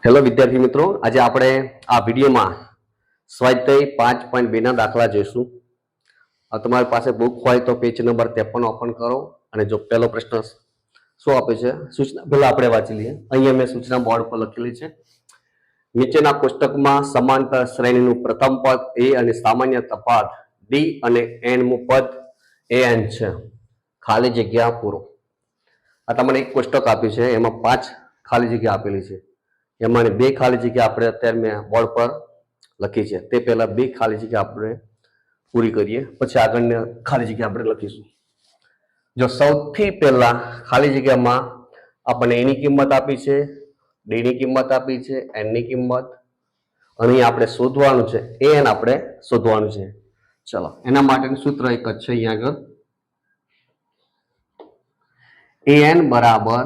Hello વિદ્યાર્થી મિત્રો, આજે આપણે આ વિડીયોમાં સ્વાધ્યાય 5.2 ના દાખલા જોઈશું. તમારી પાસે બુક હોય તો પેજ નંબર 53 ઓપન કરો અને જો પહેલો પ્રશ્ન શું આપે છે સૂચના પહેલા આપણે વાંચી લઈએ. અહીંયા મેં સૂચના બોર્ડ પર લખેલી છે. નીચેના કોષ્ટકમાં સમાંતર શ્રેણીનું પ્રથમ પદ a અને સામાન્ય તફાત d અને n મું પદ an છે. ખાલી જગ્યા પૂરો. આ તમને એક કોષ્ટક આપ્યું છે, એમાં 5 ખાલી જગ્યા આપેલી છે. એમાં 2 ખાલી જગ્યા આપણે અત્યારે મેં બોર્ડ પર લખી છે. તે પહેલા 2 ખાલી જગ્યા આપણે પૂરી કરીએ, પછી આગળની ખાલી જગ્યા આપણે લખીશું. જો સૌથી પહેલા ખાલી જગ્યામાં આપણને એની કિંમત આપી છે, ડી ની કિંમત આપી છે, એન ની કિંમત, અહીં આપણે શોધવાનું છે એન આપણે શોધવાનું છે. ચલો, એના માટેનું સૂત્ર એક જ છે. અહીંયા આગળ an બરાબર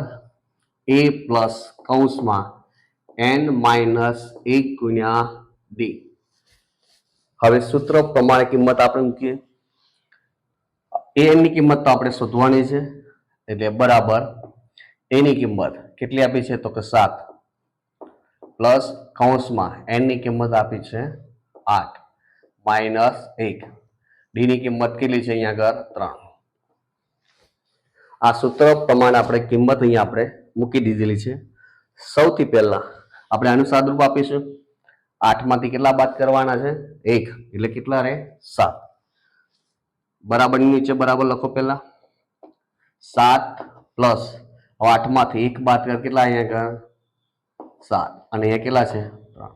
a પ્લસ કૌંસમાં n માઇનસ 1 ગુણ્યા d. હવે સૂત્ર પ્રમાણે કિંમત આપણે મૂકીએ. an ની કિંમત તો આપણે શોધવાની છે, એટલે બરાબર a ની કિંમત કેટલી આપી છે તો કે 7 પ્લસ કૌંસમાં n ની કિંમત આપી છે 8 માઇનસ 1. d ની કિંમત કેટલી છે અહીંયા આગળ 3. આ સૂત્ર પ્રમાણે આપણે કિંમત અહીંયા આપણે મૂકી દીધેલી છે. સૌથી પહેલા આપણે આનું સાદુરૂપ આપીશું. 8 માંથી કેટલા બાદ કરવાના છે? 1, એટલે કેટલા રહે? 7. બરાબર નીચે બરાબર લખો. પહેલા 7 પ્લસ 8 માંથી 1 બાદ કર, કેટલા અહીંયા આગળ 7, અને અહીંયા કેટલા છે 3.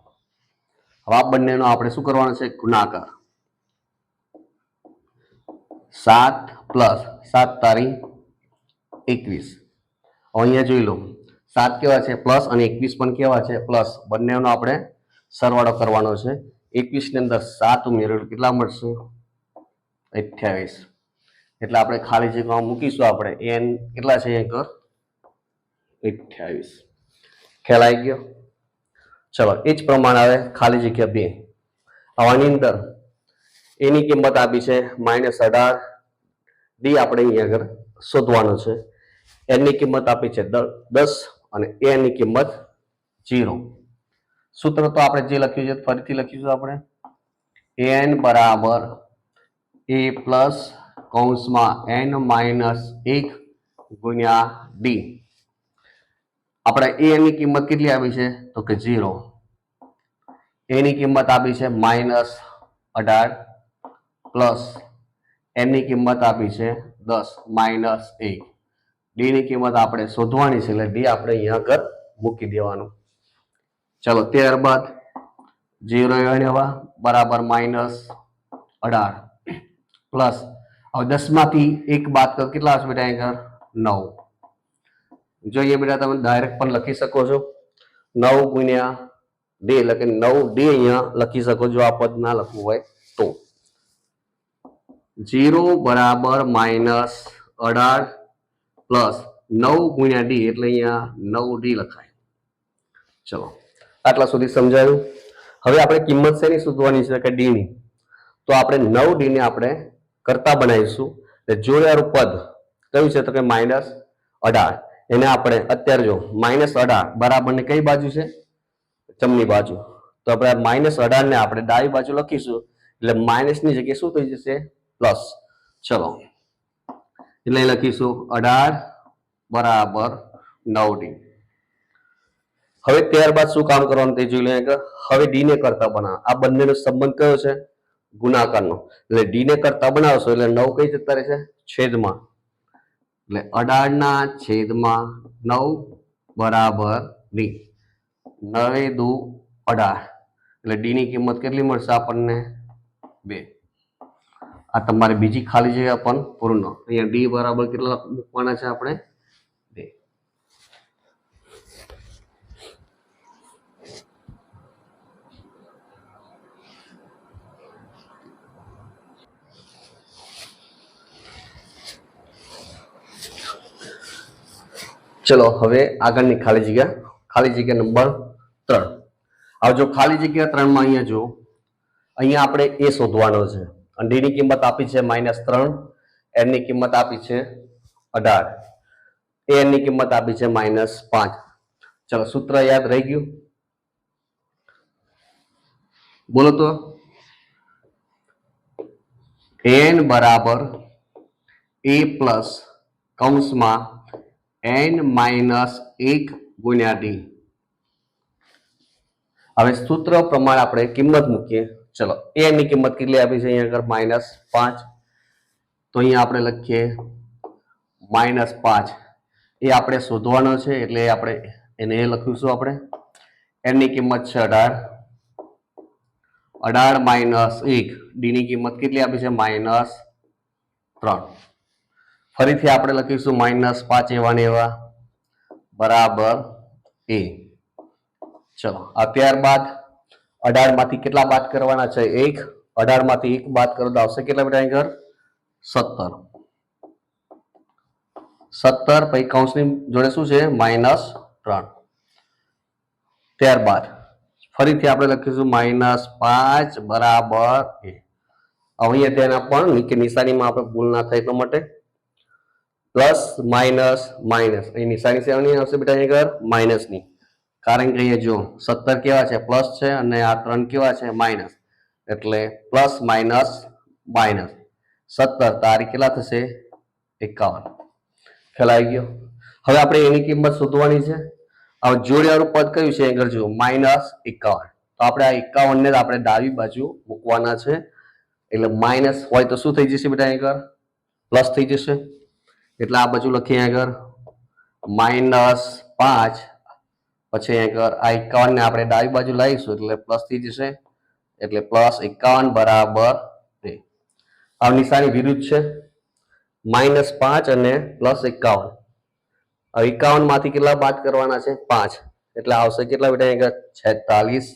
હવે આ બંનેનો આપણે શું કરવાનો છે? ગુણાકાર. 7 પ્લસ 7 તારી 21. અહીંયા જોઈ લો, 7 કેવા છે પ્લસ અને 21 પણ કેવા છે પ્લસ. બંનેનો આપણે સરવાળો કરવાનો છે. 21 ની અંદર 7 ઉમેરો કેટલા મળશે? 28. એટલે આપણે ખાલી જગ્યામાં મૂકીશું. આપણે n કેટલા છે અહીંયા 28. ખ્યાલ આવી ગયો? ચલો, એ જ પ્રમાણે આવે ખાલી જગ્યા 2. આની અંદર એની કિંમત આપી છે -18, d આપણે અહીંયા આગળ શોધવાનો છે. n ની કિંમત આપી છે 10 અને a ની કિંમત 0. સૂત્ર તો આપણે જે લખ્યું છે ફરીથી લખીશું. આપણે an બરાબર a પ્લસ કૌંસમાં n માઇનસ 1 ગુણ્યા d. આપણે a ની કિંમત કેટલી આપી છે તો કે 0. a ની કિંમત આપી છે -18 પ્લસ n ની કિંમત આપી છે 10 માઇનસ 1. d ની કિંમત આપણે શોધવાની છે, એટલે d આપણે અહીંયા આગળ મૂકી દેવાનું. ચલો, ત્યારબાદ 0 બરાબર -18 પ્લસ હવે 10 માંથી 1 બાદ કરો, કેટલા આવશે બેટા અહીંયા 9. જોઈએ બેટા, તમે ડાયરેક્ટ પણ લખી શકો છો. 9 ગુણ્યા d એટલે કે 9d અહીંયા લખી શકો જો આ પદ ના લખવું હોય તો. 0 બરાબર -18 પ્લસ 9 ગુણ્યા d એટલે અહીંયા 9d લખાય. ચલો, આટલા સુધી સમજાયું. હવે આપણે કિંમત શેની શોધવાની છે કે d ની. તો આપણે 9d ને આપણે કરતા બનાવીશું. એટલે જોડેવાળું પદ કયું છે તો કે -18. એને આપણે અત્યારે જો -18 બરાબર ને કઈ બાજુ છે? જમણી બાજુ. તો આપણે -18 ને આપણે ડાબી બાજુ લખીશું, એટલે માઇનસ ની જગ્યાએ શું થઈ જશે? પ્લસ. ચલો, એટલે લખીશું 18 બરાબર 9d. હવે ત્યારબાદ શું કામ કરવાનું તે જોઈ લઈએ. હવે d ને કરતા બનાવો. આ બંનેનો સંબંધ કયો છે? ગુણાકારનો. એટલે d ને કરતા બનાવશો એટલે 9 કઈ જતા રહેશે? છેદમાં. એટલે 18 ના છેદમાં 9 બરાબર d. 9 દુ 18, એટલે d ની કિંમત કેટલી મળશે આપણને? 2. આ તમારે બીજી ખાલી જગ્યા પણ પૂર્ણ. અહીંયા d બરાબર કેટલા મૂકવાના છે આપણે? 2. ચલો, હવે આગળની ખાલી જગ્યા નંબર 3. હવે જો ખાલી જગ્યા 3 માં અહીંયા જો, અહીંયા આપણે a શોધવાનો છે અને d ની કિંમત આપી છે -3, n ની કિંમત આપી છે 18, a n ની કિંમત આપી છે -5. ચલો, સૂત્ર યાદ રહી ગયું. બોલો તો n બરાબર a પ્લસ કૌંસમાં n માઇનસ 1 ગુણ્યા d. હવે સૂત્ર પ્રમાણે આપણે કિંમત મૂકીએ. ચલો a ની કિંમત કેટલી આપી છે અહીંયા આગળ -5. તો અહીંયા આપણે લખીએ -5. એ આપણે શોધવાનો છે એટલે આપણે એને લખીશું. આપણે n ની કિંમત છે 18. 18 માઇનસ 1 d ની કિંમત કેટલી આપી છે -3. ફરીથી આપણે લખીશું -5 એવા ને એવા બરાબર a. ચલો ત્યારબાદ 18 માંથી કેટલા બાદ કરવાના છે 1. 18 માંથી 1 બાદ કરો તો આવશે કેટલા બેટા આગળ 17. 17 પછી કૌંસની જોડે શું છે -3. ત્યારબાદ ફરીથી આપણે લખીશું -5 બરાબર a. અહીંયા ધ્યાન આપવાનું કે નિશાનીમાં આપણે ભૂલ ના થાય એટલા માટે પ્લસ માઇનસ માઇનસ. અહીં નિશાની શેની આવશે બેટા આગળ માઇનસની, કારણ કે અહીંયા જો 17 કેવા છે પ્લસ છે અને આ 3 કેવા છે માઇનસ, એટલે પ્લસ માઇનસ માઇનસ 17 તારીખ કેટલા થશે 51. ખ્યાલ આવી ગયો. હવે આપણે એની કિંમત શોધવાની છે. હવે જોડેવાળું પદ કયું છે આગળ જો -51. તો આપણે આ 51 ને આપણે ડાબી બાજુ મૂકવાના છે. એટલે માઇનસ હોય તો શું થઈ જશે બેટા આગળ પ્લસ થઈ જશે. એટલે આ બાજુ લખીએ આગળ -5. પછી આગળ આ 51 ને આપણે ડાબી બાજુ લાવીશું એટલે પ્લસ થઈ જશે. એટલે +51 બરાબર a. આ નિશાની વિરુદ્ધ છે. -5 અને +51. 51 માંથી કેટલા બાદ કરવાના છે 5. એટલે આવશે કેટલા બેટા આગળ 46.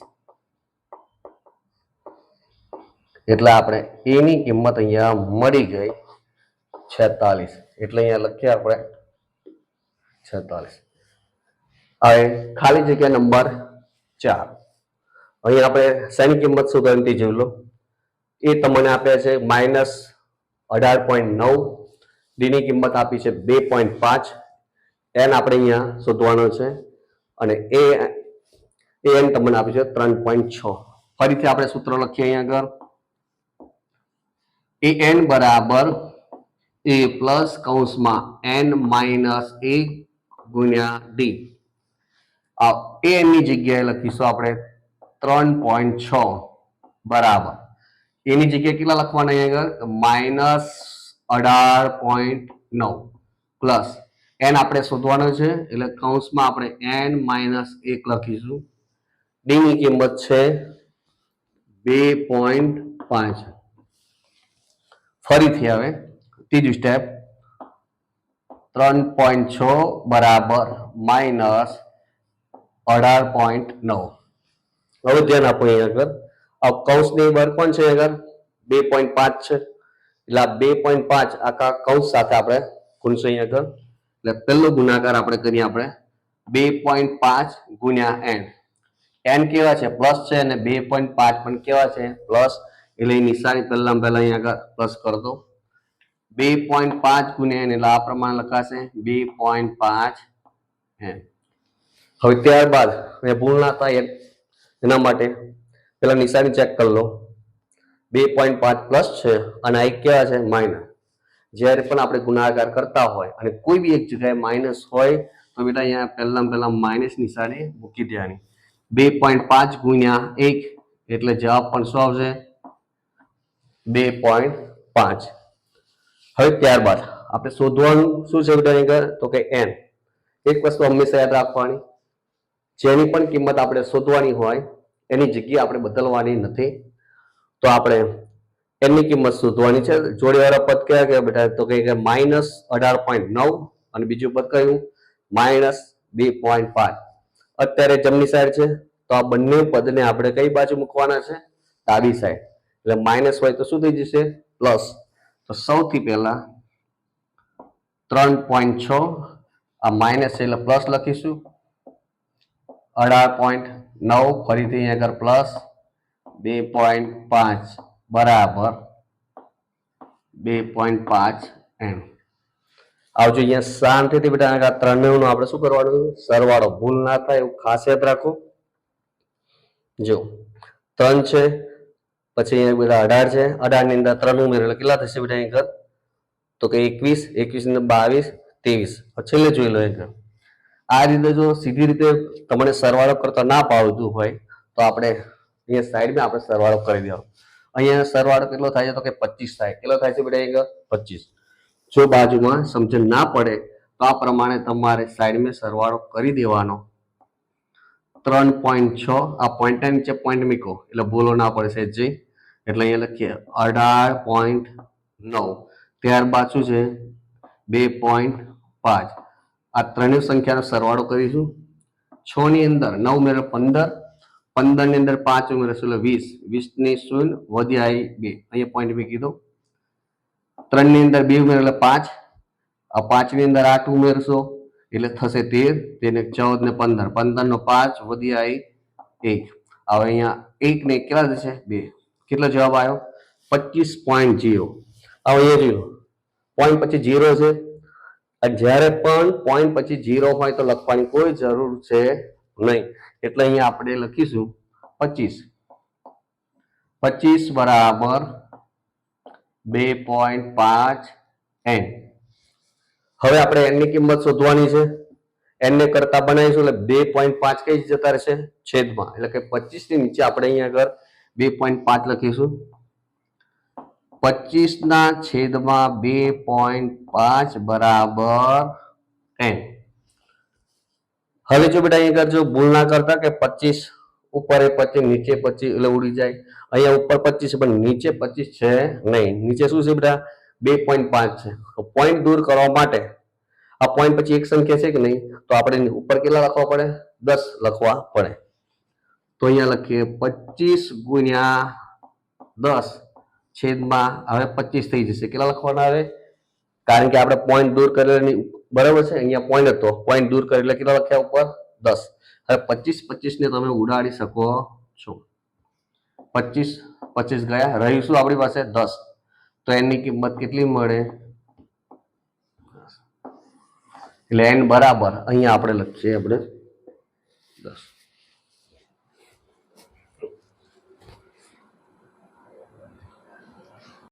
એટલે આપણે a ની કિંમત અહીંયા મળી ગઈ 46. એટલે અહીંયા લખીએ આપણે 46. હવે ખાલી જગ્યા નંબર 4. અહીંયા આપણે શેની કિંમત શોધવાની જોઈ લો. એ તમને આપ્યા છે -18.9. d ની કિંમત આપી છે 2.5. n આપણે અહીંયા શોધવાનો છે અને an તમને આપી છે 3.6. ફરીથી આપણે સૂત્ર લખીએ અહીંયા આગળ an બરાબર a પ્લસ કૌંસમાં n માઇનસ 1 ગુણ્યા d. આ an ની જગ્યાએ લખીશું આપણે 3.6 બરાબર એની જગ્યાએ કેટલા લખવાના અહીંયા આગળ -18.9 પ્લસ n આપણે શોધવાનો છે એટલે કૌંસમાં આપણે n માઇનસ 1 લખીશું. d ની કિંમત છે 2.5. ફરીથી હવે ત્રીજું સ્ટેપ 3.6 બરાબર -18.9. હવે ધ્યાન આપો અહીંયા આગળ કૌંસની બહાર કોણ છે આગળ 2.5 છે. એટલે આ 2.5 આખા કૌંસ સાથે આપણે ગુણશું અહીંયા આગળ. એટલે પહેલો ગુણાકાર આપણે કરીએ આપણે 2.5 ગુણ્યા n કેવા છે પ્લસ છે અને 2.5 પણ કેવા છે પ્લસ. એટલે નિશાની પહેલા અહીંયા આગળ પ્લસ કરી દો. 2.5 ગુણ્યા n એટલે આ પ્રમાણે લખાશે 2.5 n. હવે ત્યારબાદ ભૂલ ના થાય એના માટે પેલા નિશાની ચેક કરી લો. 2.5 પ્લસ છે અને આ કેવા છે માઇનસ. જ્યારે પણ આપણે ગુણાકાર કરતા હોય અને કોઈ બી એક જગ્યાએ માઇનસ હોય તો બેટા અહીંયા પહેલા માઇનસ નિશાની મૂકી દેવાની. 2.5 ગુણ્યા 1 એટલે જવાબ પણ શું આવશે 2.5. હવે ત્યારબાદ આપણે શોધવાનું શું છે બેટા તો કે n. એક વસ્તુ હંમેશા યાદ રાખવાની, જેની પણ કિંમત આપણે શોધવાની હોય એની જગ્યા આપણે બદલવાની નથી. તો આપણે n ની કિંમત શોધવાની છે. જોડેવાળા પદ કયા કયા બેટા તો કે -18.9 અને બીજું પદ કયું -2.5. અત્યારે જમણી સાઈડ છે તો આ બંને પદને આપણે કઈ બાજુ મૂકવાના છે ડાબી સાઈડ. એટલે માઇનસ હોય તો શું થઈ જશે પ્લસ. તો સૌથી પહેલા 3.6 આ માઇનસ એટલે પ્લસ લખીશું. 18.9 ફરીથી અહીંયા આગળ પ્લસ 2.5 બરાબર 2.5 n. આવજો અહીંયા શાંતિથી બેટા 3 નું આપણે શું કરવાનું સરવાળો ભૂલ ના થાય એવું ખાસ યાદ રાખો. જો 3 છે, પછી અહીંયા બધા 18 છે, 18 ની અંદર 3 ઉમેરો એટલે કેટલા થશે બેટા અહીંયા તો કે 21, 21 ની અંદર 22, 23. છેલ્લે જોઈ લો અહીંયા આ રીતે જો સીધી રીતે તમને સરવાળો કરતા ના પાવતું હોય તો આપણે અહીંયા સાઈડમાં આપણે સરવાળો કરી દેવાનો. અહીંયા સરવાળો કેટલો થાય છે તો કે 25 થાય. કેટલો થાય છે બેટા અહીંયા 25. જો બાજુમાં સમજણ ના પડે તો આ પ્રમાણે તમારે સાઈડમાં સરવાળો કરી દેવાનો. 3.6 આ પોઈન્ટના નીચે પોઈન્ટ મૂકો એટલે ભૂલો ના પડે સહેજે. એટલે અહીંયા લખીએ 18.9. ત્યારબાદ શું છે 2.5. આ ત્રણેય સંખ્યાનો સરવાળો કરીશું. 6 ની અંદર 9 ઉમેરો 15, 15 ની અંદર 5 ઉમેરશું એટલે 20, 20 ની 0 વધ્યા 2 અહીંયા પોઈન્ટ મૂકી દો. 3 ની અંદર 2 ઉમેરો એટલે 5, આ 5 ની અંદર 8 ઉમેરશો એટલે થશે 13, તેને 14 ને 15, 15 નો 5 વધ્યા 1. હવે અહીંયા 1 ને કેટલા થશે 2. કેટલો જવાબ આવ્યો 25.0. હવે અહીંયા જોયો પોઈન્ટ પછી 0 છે. જ્યારે પણ પોઈન્ટ પછી 0 હોય તો લખવાની કોઈ જરૂર છે નહીં. એટલે અહીંયા આપણે લખીશું 25. 25 બરાબર 2.5 n. હવે આપણે n ની કિંમત શોધવાની છે. n ને કરતા બનાવીશું એટલે 2.5 કઈ જતા રહેશે છેદમાં. એટલે કે 25 ની નીચે આપણે અહીંયા આગળ 2.5 લખીશું. 25 ના છેદમાં 2.5 બરાબર n. હવે જો બેટા અહીંયા જો ભૂલ ના કરતા કે 25 ઉપર એ 25 નીચે 25 એટલે ઉડી જાય. અહીંયા ઉપર 25 પણ નીચે 25 છે નહીં. નીચે શું છે બેટા 2.5 છે. પોઈન્ટ દૂર કરવા માટે આ પોઈન્ટ પછી એક સંખ્યા છે કે નહીં તો આપણે ઉપર કેટલા લખવા પડે 10 લખવા પડે. તો અહીંયા લખીએ 25 ગુણ્યા 10 છેદમાં હવે 25 થઈ જશે. કેટલા લખવાના આવે કારણ કે આપણે પોઈન્ટ દૂર કરેલી બરાબર છે. અહીંયા પોઈન્ટ હતો, પોઈન્ટ દૂર કરે એટલે કેટલા લખ્યા ઉપર 10. હવે 25 ને તમે ઉડાડી શકો છો. 25 ગયા, રહ્યું શું આપણી પાસે 10. તો એની કિંમત કેટલી મળે એટલે n બરાબર અહીંયા આપણે લખીએ 10.